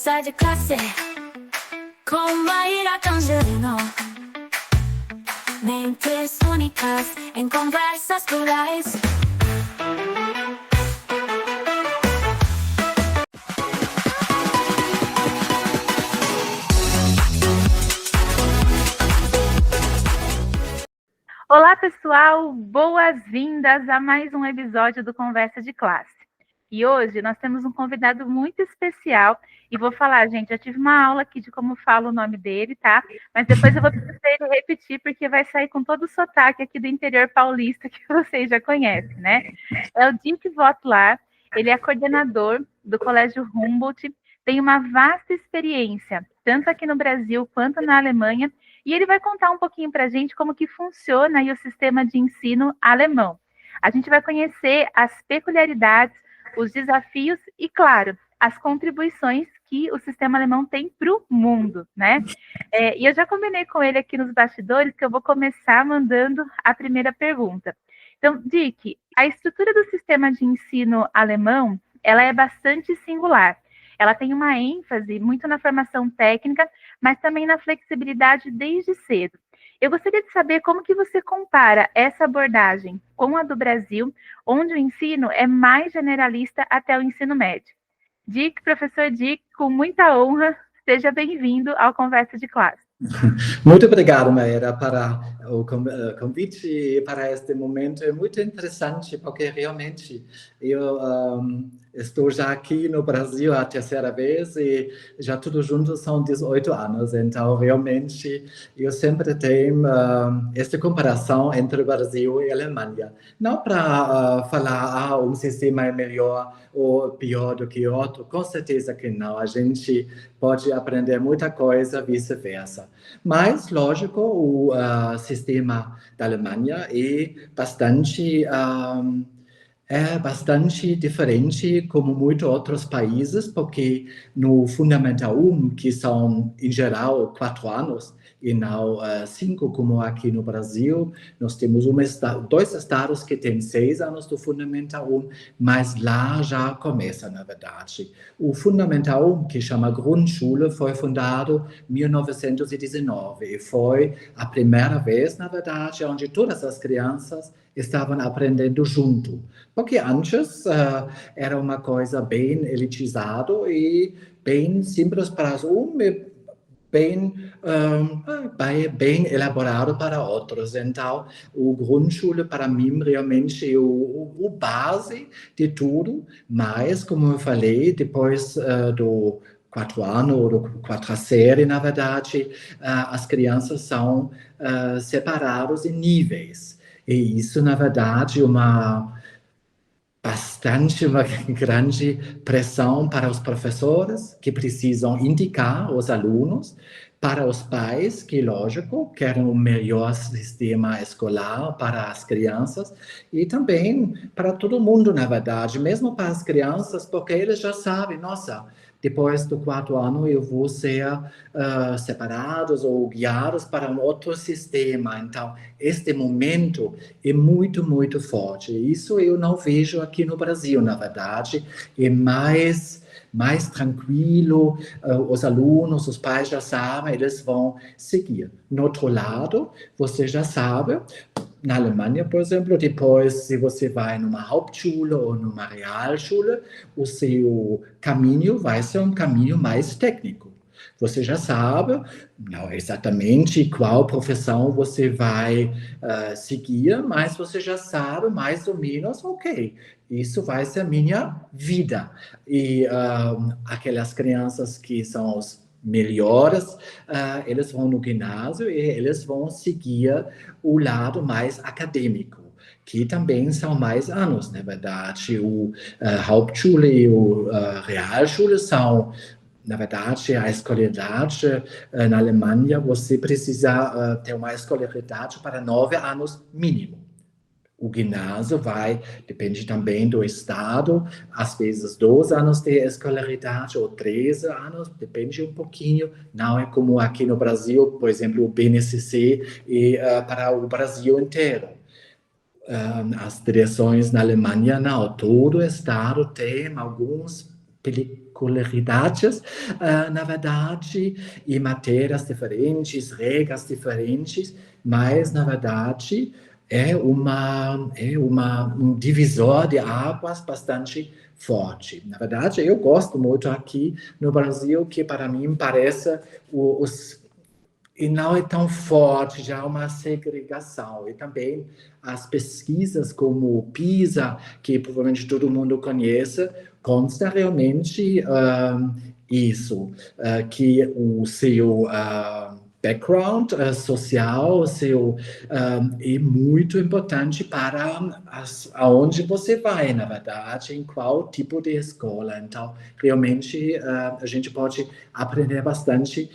Conversa de classe com Maíra Cangelino. Mentes únicas em conversas plurais. Olá, pessoal! Boas-vindas a mais um episódio do Conversa de Classe. E hoje nós temos um convidado muito especial. E vou falar, gente, eu tive uma aula aqui de como fala o nome dele, tá? Mas depois eu vou pedir para ele repetir, porque vai sair com todo o sotaque aqui do interior paulista, que vocês já conhecem, né? É o Dick Votlar, ele é coordenador do Colégio Humboldt, tem uma vasta experiência, tanto aqui no Brasil quanto na Alemanha, e ele vai contar um pouquinho para a gente como que funciona aí o sistema de ensino alemão. A gente vai conhecer as peculiaridades, os desafios e, claro, as contribuições que o sistema alemão tem para o mundo, né? E eu já combinei com ele aqui nos bastidores que eu vou começar mandando a primeira pergunta. Então, Dick, a estrutura do sistema de ensino alemão, ela é bastante singular. Ela tem uma ênfase muito na formação técnica, mas também na flexibilidade desde cedo. Eu gostaria de saber como que você compara essa abordagem com a do Brasil, onde o ensino é mais generalista até o ensino médio. Dick, professor Dick, com muita honra, seja bem-vindo ao Conversa de Classe. Muito obrigado, Maíra, para o convite e para este momento. É muito interessante, porque realmente eu estou já aqui no Brasil a terceira vez e já tudo junto são 18 anos. Então, realmente, eu sempre tenho esta comparação entre Brasil e Alemanha. Não para falar, um sistema é melhor ou pior do que outro, com certeza que não. A gente pode aprender muita coisa, vice-versa. Mas, lógico, o sistema da Alemanha é bastante diferente como muitos outros países, porque no Fundamental 1, que são, em geral, 4 anos, e não 5, como aqui no Brasil, nós temos dois estados que têm 6 anos do Fundamental 1, mas lá já começa, na verdade. O Fundamental 1, que chama Grundschule, foi fundado em 1919 e foi a primeira vez, na verdade, onde todas as crianças estavam aprendendo junto. Porque antes era uma coisa bem elitizada e bem simples para um e bem elaborado para outros. Então, o Grundschule, para mim, realmente é o base de tudo, mas, como eu falei, depois do 4 anos, ou do 4 série, na verdade, as crianças são separadas em níveis. E isso, na verdade, uma grande pressão para os professores, que precisam indicar os alunos, para os pais, que, lógico, querem o melhor sistema escolar para as crianças, e também para todo mundo, na verdade, mesmo para as crianças, porque eles já sabem, nossa, depois do 4º ano eu vou ser separados ou guiados para um outro sistema. Então, este momento é muito, muito forte. Isso eu não vejo aqui no Brasil, na verdade. É mais tranquilo, os alunos, os pais já sabem, eles vão seguir. No outro lado, você já sabe, na Alemanha, por exemplo, depois, se você vai numa Hauptschule ou numa Realschule, o seu caminho vai ser um caminho mais técnico. Você já sabe, não exatamente qual profissão você vai seguir, mas você já sabe mais ou menos, ok, isso vai ser a minha vida. E aquelas crianças que são os melhores, eles vão no ginásio e eles vão seguir o lado mais acadêmico, que também são mais anos, na verdade. O Hauptschule e o Realschule são, na verdade, a escolaridade na Alemanha, você precisa ter uma escolaridade para 9 anos mínimo. O ginásio depende também do estado, às vezes 12 anos de escolaridade ou 13 anos, depende um pouquinho. Não é como aqui no Brasil, por exemplo, o BNCC para o Brasil inteiro. As direções na Alemanha, não. Todo estado tem alguns peculiaridades, na verdade, e matérias diferentes, regras diferentes, mas, na verdade, é um divisor de águas bastante forte. Na verdade, eu gosto muito aqui no Brasil, que para mim parece e não é tão forte, já uma segregação. E também as pesquisas como o PISA, que provavelmente todo mundo conhece, consta realmente isso, que o seu background social, seu é muito importante para aonde você vai, na verdade, em qual tipo de escola. Então, realmente, a gente pode aprender bastante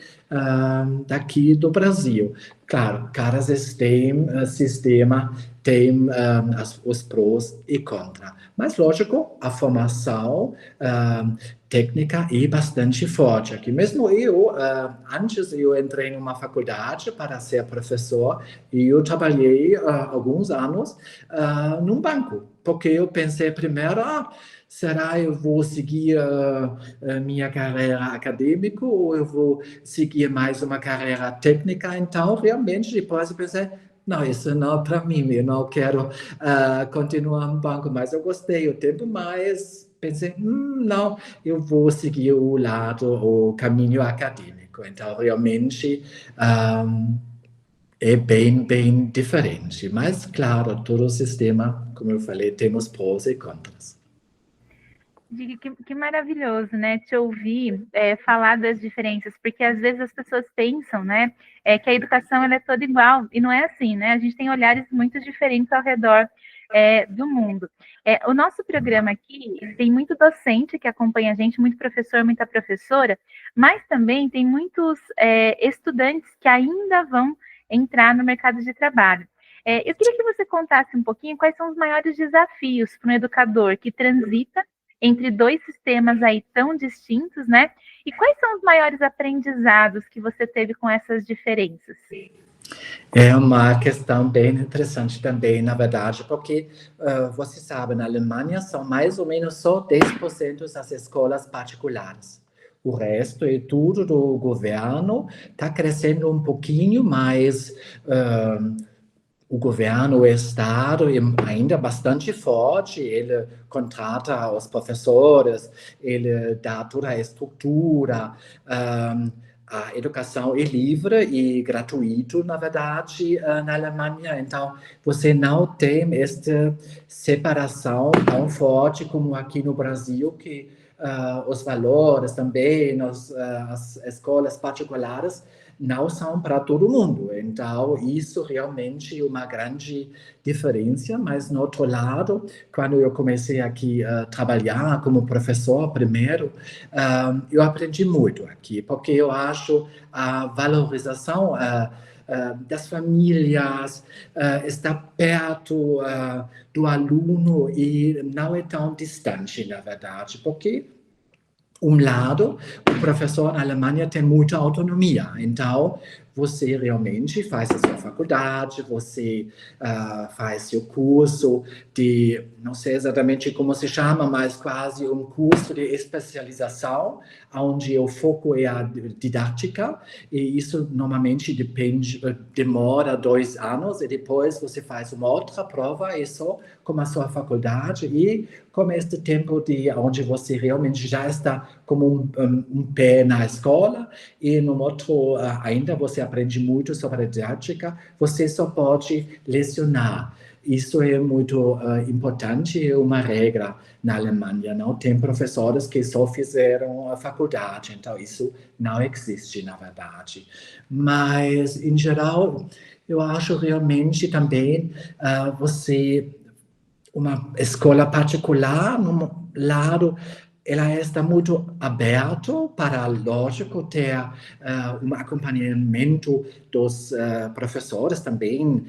daqui do Brasil. Claro, cada sistema tem os prós e contras. Mas, lógico, a formação técnica é bastante forte aqui. Mesmo eu, antes eu entrei numa faculdade para ser professor e eu trabalhei alguns anos num banco, porque eu pensei primeiro, será eu vou seguir minha carreira acadêmica ou eu vou seguir mais uma carreira técnica? Então, realmente, depois eu pensei, não, isso não é para mim, eu não quero continuar no banco, mas eu gostei o tempo, mas pensei, não, eu vou seguir o caminho acadêmico. Então, realmente, é bem diferente. Mas, claro, todo sistema, como eu falei, temos prós e contras. Que maravilhoso, né? Te ouvir falar das diferenças, porque às vezes as pessoas pensam, né, que a educação ela é toda igual, e não é assim, né? A gente tem olhares muito diferentes ao redor do mundo. O nosso programa aqui tem muito docente que acompanha a gente, muito professor, muita professora, mas também tem muitos estudantes que ainda vão entrar no mercado de trabalho. Eu queria que você contasse um pouquinho quais são os maiores desafios para um educador que transita entre dois sistemas aí tão distintos, né? E quais são os maiores aprendizados que você teve com essas diferenças? É uma questão bem interessante também, na verdade, porque você sabe, na Alemanha são mais ou menos só 10% das escolas particulares. O resto é tudo do governo, está crescendo um pouquinho mais. O governo, o Estado é ainda bastante forte, ele contrata os professores, ele dá toda a estrutura, a educação é livre e gratuita, na verdade, na Alemanha. Então, você não tem esta separação tão forte como aqui no Brasil, que os valores também, as escolas particulares, não são para todo mundo. Então, isso realmente é uma grande diferença, mas, no outro lado, quando eu comecei aqui a trabalhar como professor primeiro, eu aprendi muito aqui, porque eu acho a valorização das famílias está perto do aluno e não é tão distante, na verdade, porque lado, o professor na Alemanha tem muita autonomia, então você realmente faz a sua faculdade, você faz seu curso de, não sei exatamente como se chama, mas quase um curso de especialização, onde o foco é a didática, e isso normalmente demora 2 anos, e depois você faz uma outra prova, e só com a sua faculdade, e com este tempo onde você realmente já está como um pé na escola, e no outro ainda você aprende muito sobre a didática, você só pode lecionar. Isso é muito importante, é uma regra na Alemanha. Não tem professores que só fizeram a faculdade, então isso não existe, na verdade. Mas, em geral, eu acho realmente também uma escola particular, num lado, ela está muito aberta para, lógico, ter um acompanhamento dos professores também.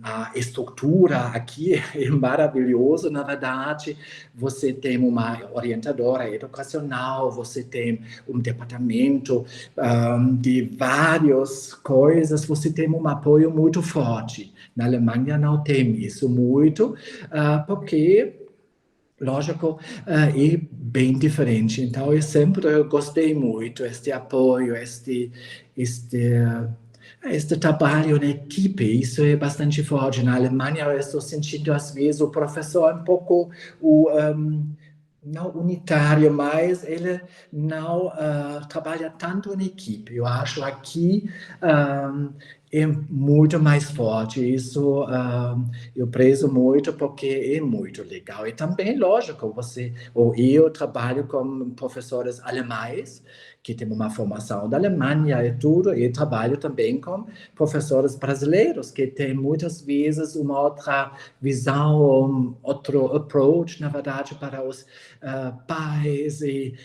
A estrutura aqui é maravilhosa, na verdade. Você tem uma orientadora educacional, você tem um departamento de várias coisas, você tem um apoio muito forte. Na Alemanha não tem isso muito, porque, lógico, é bem diferente. Então, eu sempre gostei muito deste apoio, este trabalho em equipe. Isso é bastante forte. Na Alemanha, eu estou sentindo, às vezes, o professor um pouco não unitário, mas ele não trabalha tanto em equipe. Eu acho aqui é muito mais forte. Isso eu prezo muito porque é muito legal. E também, lógico, eu trabalho com professores alemães que têm uma formação da Alemanha e tudo, e trabalho também com professores brasileiros que têm muitas vezes uma outra visão, outro approach, na verdade, para os pais, e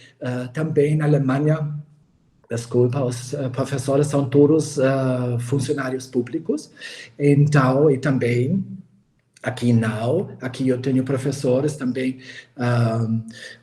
também na Alemanha, desculpa, os professores são todos funcionários públicos, então, e também aqui não, aqui eu tenho professores também,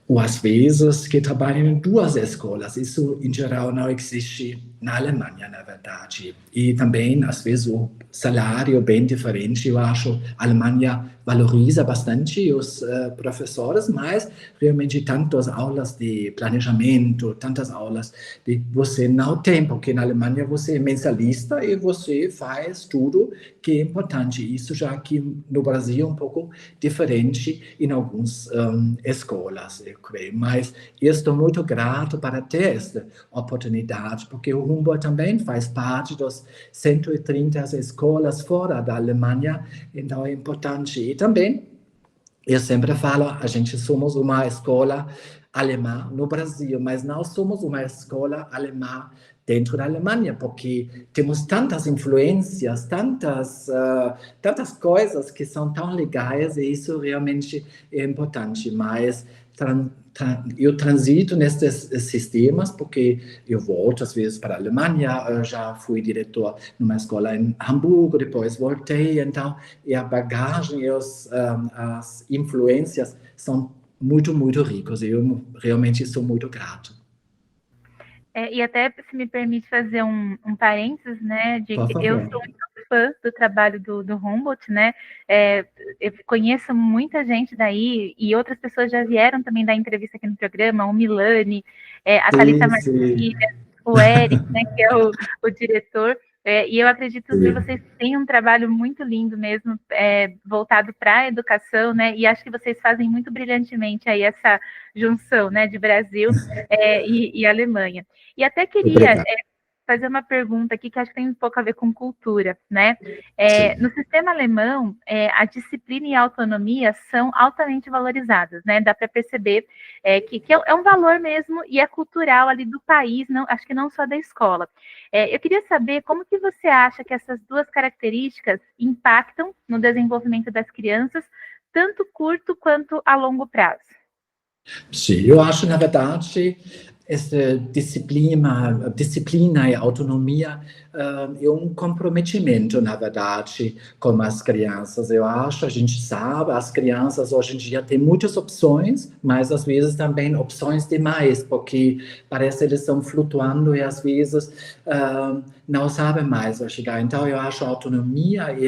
ou às vezes, que trabalham em duas escolas. Isso, em geral, não existe na Alemanha, na verdade. E também, às vezes, o salário é bem diferente. Eu acho a Alemanha valoriza bastante os professores, mas realmente tantas aulas de planejamento, tantas aulas de você não tem, porque na Alemanha você é mensalista e você faz tudo que é importante. Isso já aqui no Brasil é um pouco diferente em algumas escolas, eu creio. Mas eu estou muito grato para ter esta oportunidade, porque o Humboldt também faz parte das 130 escolas fora da Alemanha, então é importante. E também, eu sempre falo, a gente somos uma escola alemã no Brasil, mas não somos uma escola alemã dentro da Alemanha, porque temos tantas influências, tantas coisas que são tão legais, e isso realmente é importante. Mas eu transito nesses sistemas, porque eu volto às vezes para a Alemanha, eu já fui diretor numa escola em Hamburgo, depois voltei, então, e a bagagem e as influências são muito, muito ricos, e eu realmente sou muito grato. E até, se me permite fazer um parênteses, né, de Por que favor. eu sou muito fã do trabalho do Humboldt, né, eu conheço muita gente daí, e outras pessoas já vieram também dar entrevista aqui no programa, o Milani, a Thalita Marquilha, o Eric, né, que é o diretor, e eu acredito que vocês têm um trabalho muito lindo mesmo, voltado para a educação, né, e acho que vocês fazem muito brilhantemente aí essa junção, né, de Brasil e Alemanha. E até queria fazer uma pergunta aqui que acho que tem um pouco a ver com cultura, né? No sistema alemão, a disciplina e a autonomia são altamente valorizadas, né? Dá para perceber que é um valor mesmo e é cultural ali do país, não, acho que não só da escola. Eu queria saber como que você acha que essas duas características impactam no desenvolvimento das crianças, tanto curto quanto a longo prazo. Sim, eu acho, na verdade, essa disciplina e autonomia é um comprometimento, na verdade, com as crianças. Eu acho, a gente sabe, as crianças hoje em dia têm muitas opções, mas às vezes também opções demais, porque parece que eles estão flutuando e às vezes não sabem mais onde chegar. Então, eu acho a autonomia e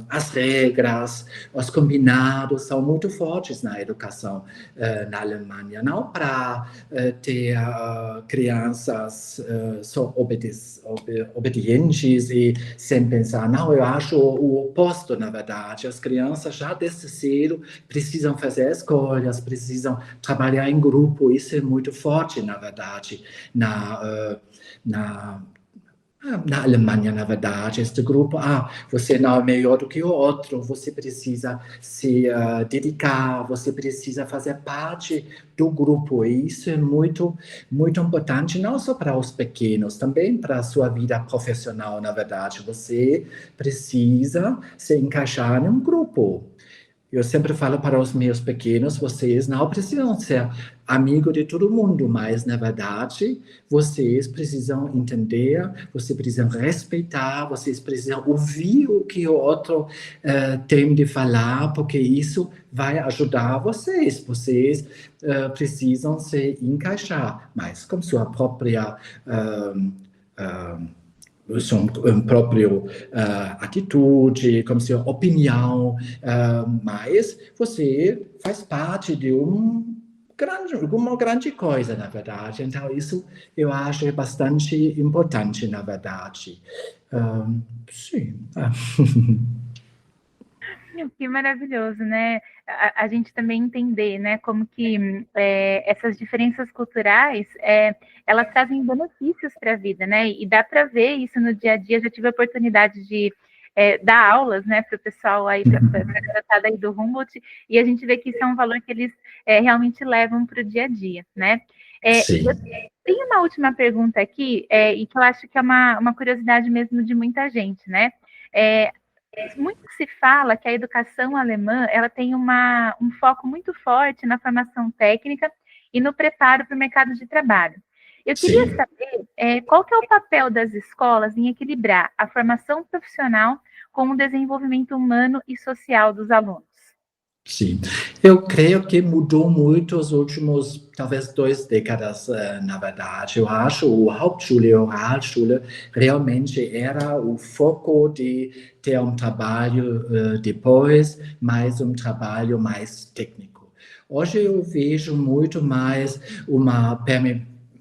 as regras, os combinados são muito fortes na educação na Alemanha, não para ter crianças só obedientes e sem pensar. Não, eu acho o oposto, na verdade. As crianças já desde cedo precisam fazer escolhas, precisam trabalhar em grupo. Isso é muito forte, na verdade, na Alemanha, na verdade, este grupo, você não é melhor do que o outro, você precisa se dedicar, você precisa fazer parte do grupo, e isso é muito, muito importante, não só para os pequenos, também para a sua vida profissional, na verdade, você precisa se encaixar em um grupo. Eu sempre falo para os meus pequenos, vocês não precisam ser amigo de todo mundo, mas, na verdade, vocês precisam entender, vocês precisam respeitar, vocês precisam ouvir o que o outro tem de falar, porque isso vai ajudar vocês. Vocês precisam se encaixar, mas com sua própria sua própria atitude, como sua opinião, mas você faz parte de um uma grande coisa, na verdade. Então, isso eu acho bastante importante, na verdade. Sim. Que maravilhoso, né? A gente também entender, né, como que essas diferenças culturais, elas trazem benefícios para a vida, né? E dá para ver isso no dia a dia. Eu já tive a oportunidade de dar aulas, né, para o pessoal aí, para a garotada aí do Humboldt, e a gente vê que isso é um valor que eles realmente levam para o dia a dia, né? Sim. Eu tenho uma última pergunta aqui, e que eu acho que é uma curiosidade mesmo de muita gente, né? Muito se fala que a educação alemã ela tem um foco muito forte na formação técnica e no preparo para o mercado de trabalho. Eu queria Sim. saber qual que é o papel das escolas em equilibrar a formação profissional com o desenvolvimento humano e social dos alunos. Sim, eu creio que mudou muito os últimos, talvez, 2 décadas, na verdade. Eu acho o Hauptschule e o Realschule realmente era o foco de ter um trabalho depois, mais um trabalho mais técnico. Hoje eu vejo muito mais uma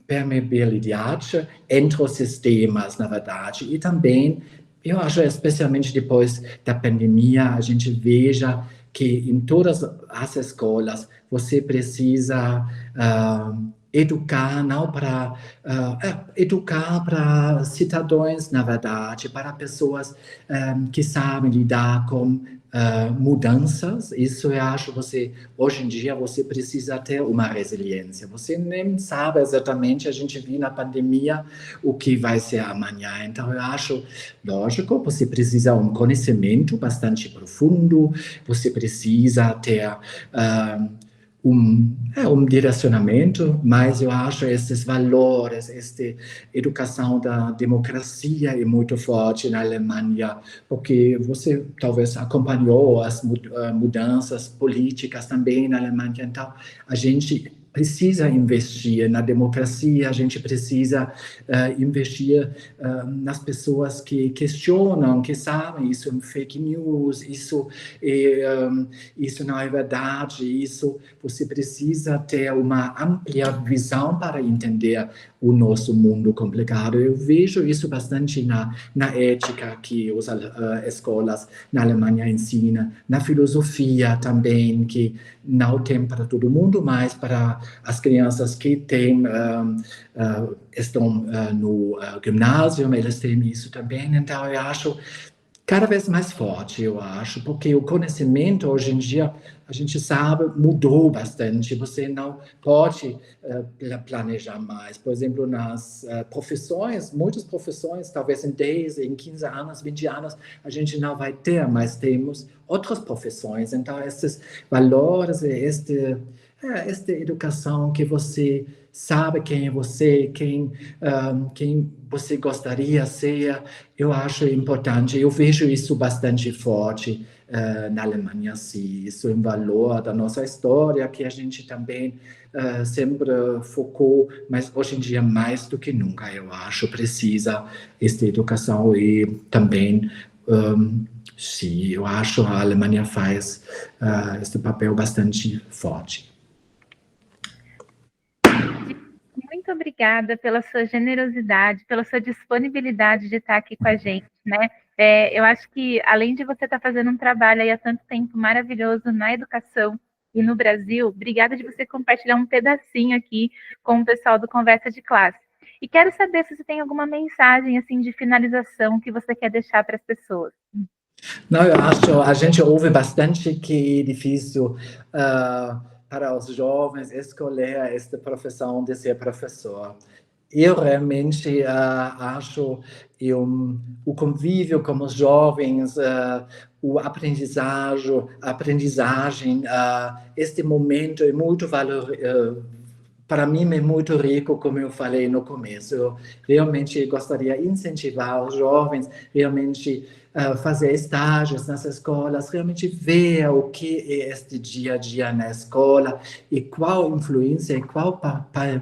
permeabilidade entre os sistemas, na verdade, e também, eu acho, especialmente depois da pandemia, a gente veja que em todas as escolas você precisa educar, não para educar para cidadãos, na verdade, para pessoas que sabem lidar com mudanças. Isso eu acho você hoje em dia você precisa ter uma resiliência. Você nem sabe exatamente, a gente viu na pandemia o que vai ser amanhã. Então eu acho lógico, você precisa um conhecimento bastante profundo, você precisa ter um direcionamento, mas eu acho esses valores, esta educação da democracia é muito forte na Alemanha, porque você talvez acompanhou as mudanças políticas também na Alemanha, então a gente precisa investir na democracia, a gente precisa investir nas pessoas que questionam, que sabem isso é fake news, isso não é verdade, isso você precisa ter uma ampla visão para entender o nosso mundo complicado. Eu vejo isso bastante na ética que as escolas na Alemanha ensinam, na filosofia também, que não tem para todo mundo, mas para as crianças que estão no ginásio, eles têm isso também. Então, eu acho cada vez mais forte, eu acho, porque o conhecimento hoje em dia, a gente sabe, mudou bastante. Você não pode planejar mais. Por exemplo, nas profissões, muitas profissões, talvez em 10, em 15 anos, 20 anos, a gente não vai ter, mas temos outras profissões. Então, esses valores, esta educação que você sabe quem é você, quem você gostaria de ser, eu acho importante. Eu vejo isso bastante forte na Alemanha, sim. Isso é um valor da nossa história que a gente também sempre focou, mas hoje em dia mais do que nunca, eu acho, precisa esta educação e também sim, eu acho a Alemanha faz este papel bastante forte. Muito obrigada pela sua generosidade, pela sua disponibilidade de estar aqui com a gente, né? Eu acho que, além de você estar fazendo um trabalho aí há tanto tempo maravilhoso na educação e no Brasil, obrigada de você compartilhar um pedacinho aqui com o pessoal do Conversa de Classe. E quero saber se você tem alguma mensagem assim de finalização que você quer deixar para as pessoas. Não, eu acho, a gente ouve bastante que é difícil para os jovens escolher esta profissão de ser professor. Eu realmente acho que o convívio com os jovens, o aprendizagem, este momento é muito para mim é muito rico, como eu falei no começo. Eu realmente gostaria de incentivar os jovens, realmente fazer estágios nas escolas, realmente ver o que é este dia a dia na escola e qual influência e qual papel,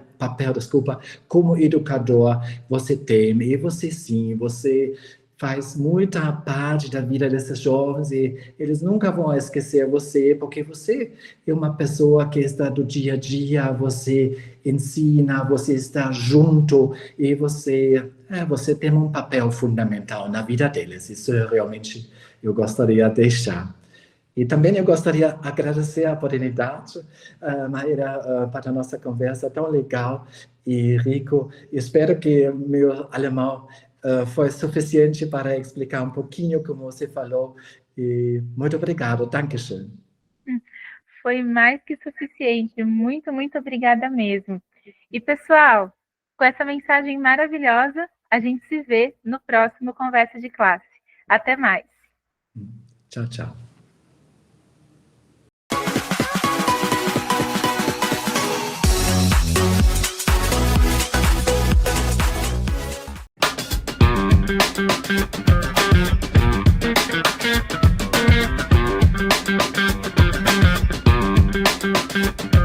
como educador você tem. E você sim, você faz muita parte da vida desses jovens e eles nunca vão esquecer você, porque você é uma pessoa que está do dia a dia, você ensina, você está junto e você tem um papel fundamental na vida deles. Isso realmente eu gostaria de deixar. E também eu gostaria de agradecer a oportunidade, Maíra, para a nossa conversa tão legal e rico. Espero que meu alemão foi suficiente para explicar um pouquinho como você falou. E muito obrigado, Dankeschön. Foi mais que suficiente. Muito, muito obrigada mesmo. E, pessoal, com essa mensagem maravilhosa, a gente se vê no próximo Conversa de Classe. Até mais. Tchau, tchau. Thank you.